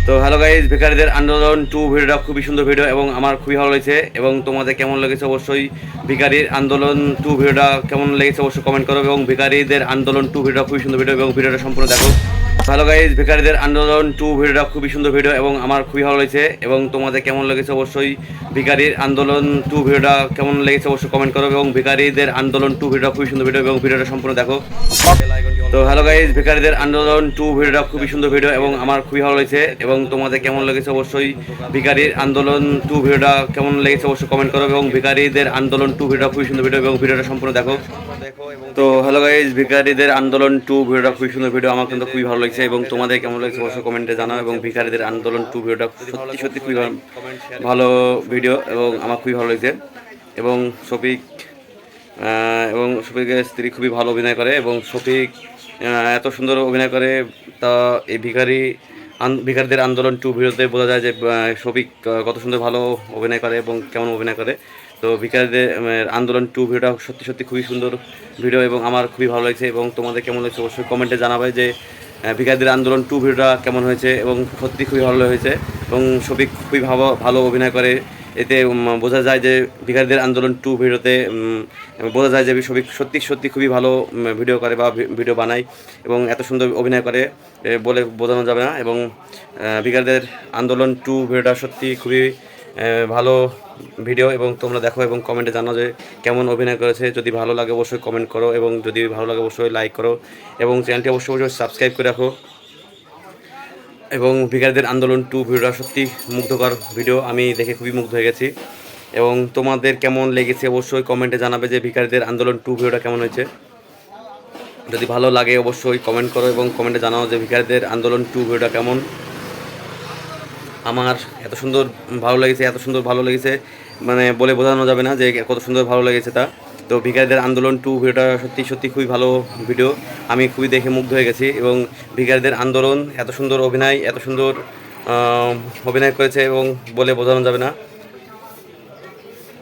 তো hello guys, ভিখারিদের আন্দোলন 2 ভিডিওটা খুবই সুন্দর ভিডিও এবং আমার খুবই ভালো লেগেছে। এবং তোমাদের কেমন লেগেছে অবশ্যই ভিখারির আন্দোলন 2 ভিডিওটা কেমন লেগেছে অবশ্যই কমেন্ট করো। এবং ভিখারিদের আন্দোলন 2 ভিডিওটা খুবই সুন্দর ভিডিও এবং ভিডিওটা সম্পূর্ণ দেখো। হ্যালো গাইজ, ভিখারিদের আন্দোলন 2 ভিডিওটা খুবই সুন্দর ভিডিও এবং আমার খুবই ভালো লেগেছে। এবং তোমাদের কেমন লেগেছে অবশ্যই ভিখারির আন্দোলন 2 ভিডিওটা কেমন লেগেছে অবশ্যই কমেন্ট করো। এবং ভিখারিদের আন্দোলন 2 ভিডিওটা খুবই সুন্দর ভিডিও এবং ভিডিওটা সম্পূর্ণ দেখো। তো হ্যালো গাইজ, ভিখারিদের আন্দোলন 2 ভিডিওটা খুবই সুন্দর ভিডিও এবং আমার খুবই ভালো লেগেছে। এবং তোমাদের কেমন লেগেছে অবশ্যই ভিখারির আন্দোলন 2 ভিডিওটা কেমন লেগেছে অবশ্যই কমেন্ট করো। এবং ভিখারিদের আন্দোলন 2 ভিডিওটা খুবই সুন্দর ভিডিও এবং ভিডিওটা সম্পূর্ণ দেখো। তো হ্যালো গাইজ, ভিখারিদের আন্দোলন 2 ভিডিওটা খুবই সুন্দর ভিডিও, আমার কিন্তু খুবই ভালো লেগেছে। এবং তোমাদের কেমন লেগেছে অবশ্যই কমেন্টে জানাও। এবং ভিখারিদের আন্দোলন 2 ভিডিওটা সত্যি সত্যি খুবই ভালো ভিডিও এবং আমার খুবই ভালো লেগেছে। এবং শফিক শফিকের স্ত্রী খুবই ভালো অভিনয় করে। এবং শফিক এত সুন্দর অভিনয় করে, তা এই ভিখারিদের আন্দোলন 2 ভিডিওতে বোঝা যায় যে শফিক কত সুন্দর ভালো অভিনয় করে এবং কেমন অভিনয় করে। তো ভিখারিদের আন্দোলন 2 ভিডিওটা সত্যি সত্যি খুবই সুন্দর ভিডিও এবং আমার খুবই ভালো লাগছে। এবং তোমাদের কেমন লাগছে অবশ্যই কমেন্টে জানাবে যে ভিখারিদের আন্দোলন 2 ভিডিওটা কেমন হয়েছে। এবং সত্যি খুবই ভালো হয়েছে এবং শফিক খুবই ভালো অভিনয় করে। এতে বোঝা যায় যে ভিখারিদের আন্দোলন 2 ভিডিওতে বোঝা যায় যে শফিক সত্যি সত্যি খুবই ভালো ভিডিও করে বা ভিডিও বানায় এবং এত সুন্দর অভিনয় করে বলে বোঝানো যাবে না। এবং ভিখারিদের আন্দোলন 2 ভিডিওটা সত্যি খুবই ভালো ভিডিও এবং তোমরা দেখো এবং কমেন্টে জানাও যে কেমন অভিনয় করেছে। যদি ভালো লাগে অবশ্যই কমেন্ট করো এবং যদি ভালো লাগে অবশ্যই লাইক করো এবং চ্যানেলটি অবশ্যই অবশ্যই সাবস্ক্রাইব করে রাখো। এবং ভিখারিদের আন্দোলন 2 ভিডিওটা সত্যি মুগ্ধকর ভিডিও, আমি দেখে খুবই মুগ্ধ হয়ে গেছি। এবং তোমাদের কেমন লেগেছে অবশ্যই কমেন্টে জানাবে যে ভিখারিদের আন্দোলন 2 ভিডিওটা কেমন হয়েছে। যদি ভালো লাগে অবশ্যই কমেন্ট করো এবং কমেন্টে জানাও যে ভিখারিদের আন্দোলন 2 ভিডিওটা কেমন। আমার এত সুন্দর ভালো লেগেছে মানে বলে বোঝানো যাবে না যে কত সুন্দর ভালো লেগেছে তা। তো ভিখারিদের আন্দোলন 2 ভিডিওটা সত্যি সত্যি খুবই ভালো ভিডিও, আমি খুবই দেখে মুগ্ধ হয়ে গেছি। এবং ভিখারিদের আন্দোলন এত সুন্দর অভিনয় করেছে এবং বলে বোঝানো যাবে না।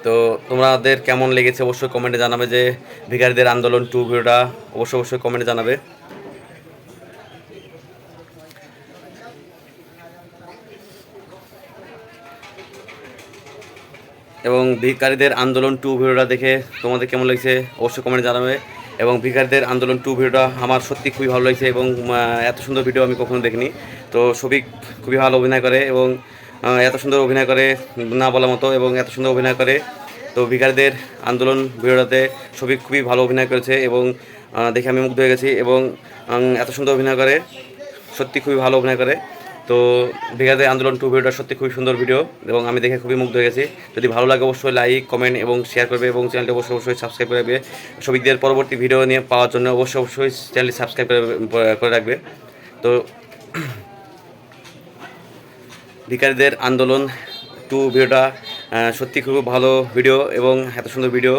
তো তোমাদের কেমন লেগেছে অবশ্যই কমেন্টে জানাবে যে ভিখারিদের আন্দোলন 2 ভিডিওটা অবশ্যই কমেন্টে জানাবে। এবং ভিখারিদের আন্দোলন 2 ভিডিওটা দেখে তোমাদের কেমন লাগছে অবশ্যই কমেন্টে জানাবে। এবং ভিখারিদের আন্দোলন 2 ভিডিওটা আমার সত্যি খুবই ভালো লাগছে এবং এত সুন্দর ভিডিও আমি কখনো দেখিনি। তো শফিক খুবই ভালো অভিনয় করে এবং এত সুন্দর অভিনয় করে না বলার মতো এবং এত সুন্দর অভিনয় করে। তো ভিখারিদের আন্দোলন ভিডিওটাতে শফিক খুবই ভালো অভিনয় করেছে এবং দেখে আমি মুগ্ধ হয়ে গেছি। এবং এত সুন্দর অভিনয় করে, সত্যি খুবই ভালো অভিনয় করে। তো ভিখারিদের আন্দোলন 2 ভিডিওটা সত্যি খুবই সুন্দর ভিডিও এবং আমি দেখে খুবই মুগ্ধ হয়ে গেছি। যদি ভালো লাগে অবশ্যই লাইক কমেন্ট এবং শেয়ার করবে এবং চ্যানেলটি অবশ্যই সাবস্ক্রাইব করে রাখবে। শফিকদের পরবর্তী ভিডিও নিয়ে পাওয়ার জন্য অবশ্যই চ্যানেলটি সাবস্ক্রাইব করে রাখবে। তো ভিখারিদের আন্দোলন 2 ভিডিওটা সত্যি খুব ভালো ভিডিও এবং এত সুন্দর ভিডিও।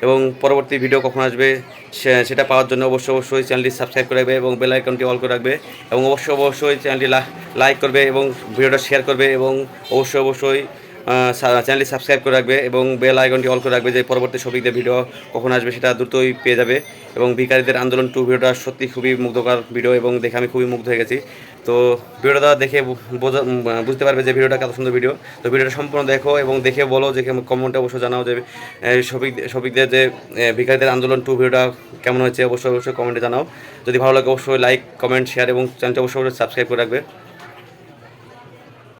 এবং পরবর্তী ভিডিও কখন আসবে সেটা পাওয়ার জন্য অবশ্যই চ্যানেলটি সাবস্ক্রাইব করে রাখবে এবং বেল আইকনটি অল করে রাখবে। এবং অবশ্যই চ্যানেলটি লাইক করবে এবং ভিডিওটা শেয়ার করবে এবং অবশ্যই চ্যানেলটি সাবস্ক্রাইব করে রাখবে এবং বেল আইকনটি অল করে রাখবে যে পরবর্তী শফিকদের ভিডিও কখন আসবে সেটা দ্রুতই পেয়ে যাবে। এবং ভিখারিদের আন্দোলন 2 ভিডিওটা সত্যি খুবই মুগ্ধকর ভিডিও এবং দেখে আমি খুবই মুগ্ধ হয়ে গেছি। তো ভিডিওটা দেখে বুঝতে পারবে যে ভিডিওটা কত সুন্দর ভিডিও। তো ভিডিওটা সম্পূর্ণ দেখো এবং দেখে বলো যে কমেন্টে অবশ্যই জানাও যে শফিকদের যে ভিখারিদের আন্দোলন 2 ভিডিওটা কেমন হয়েছে অবশ্যই কমেন্টে জানাও। যদি ভালো লাগে অবশ্যই লাইক কমেন্ট শেয়ার এবং চ্যানেলটা অবশ্যই সাবস্ক্রাইব করে রাখবে।